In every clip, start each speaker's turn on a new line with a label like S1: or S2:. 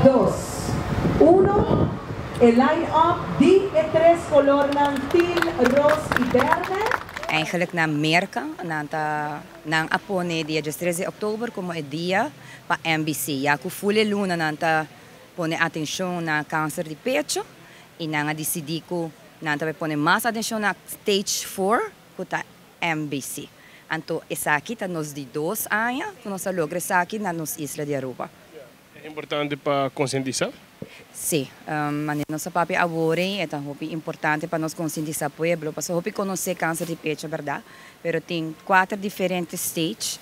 S1: 2, 1. El line-up die e 3 color ng Teal, Rose y Verde.
S2: Eigenlijk na merken ng apone dia 13 Oktober como é dia para MBC. Ya ku fule luna nanta pone atenção na câncer de pecho e nanga decidi ku nanta pone mais atenção na stage 4 kuta MBC. Anto essa aqui tá nos de 2 anos, que nós logra essa aqui na nos Isla de Aruba.
S3: É importante para conscientizar?
S2: Sim, nossa papi agora é importante para nós conscientizar o povo, porque hopi conhecer câncer de pecho, verdade? Pero tem 4 diferentes stages,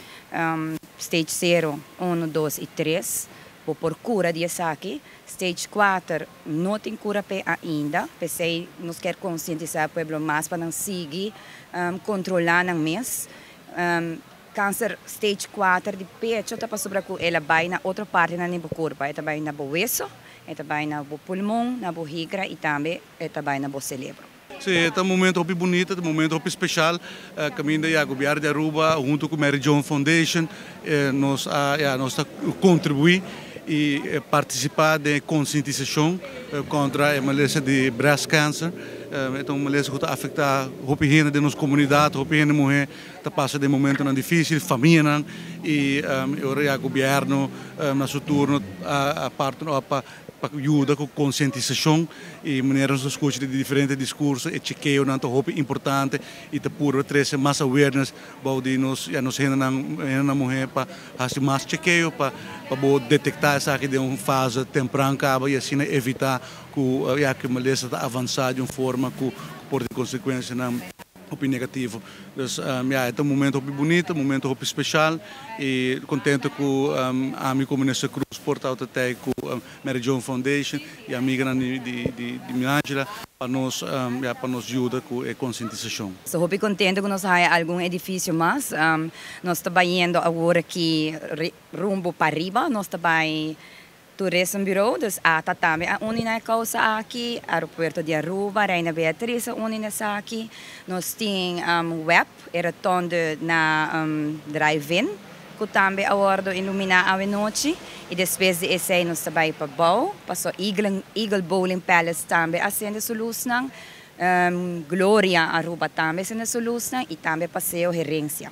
S2: stage 0, 1, 2 e 3, por cura de aqui. Stage 4 não tem cura ainda, porque nós queremos conscientizar o povo mais para não seguir, controlar o mês. Câncer stage 4 de pecho, tá para sobre que ela vai na outra parte na corpo, ela vai na hueso, ela vai na pulmão, na barriga e também ela vai na cérebro.
S4: Sim, é um momento muito bonito, um momento especial. Caminho da governo de Aruba, junto com a Mary John Foundation, nós contribuímos e participar da conscientização contra a malária de breast cancer. Então, uma malária que afeta a higiene da nossa comunidade, a higiene da mulher, que passa de momento difícil, família, e o governo, na seu turno, a parte para ajudar com conscientização e maneiras de escutar de diferentes discursos e chequeio não é importante e te puro trazer mais awareness para nos na mulher para fazer mais chequeio para detectar essa que de uma fase temprana e assim evitar que a malária está avançar de uma forma que pode ter consequências negativo. É um momento bonito, um momento especial e contente com a minha comunidade Cruz Portal até com a Mary John Foundation e a amiga de Angela para nos ajudar com a conscientização.
S2: Estou muito contente que nós temos algum edifício mais. Nós estamos indo agora aqui rumbo para arriba, nós estamos Tourism Bureau, dus também a unina causa aqui, aeroporto de Aruba, Rainha Beatriz, a unina aqui. Nós temos web, era tonde na drive-in, que também agora ilumina a noite. E depois de esse nós também para Bow, passou Eagle Bowling Palace também, acende solução. Gloria Aruba também acende solução e também passeio Herência.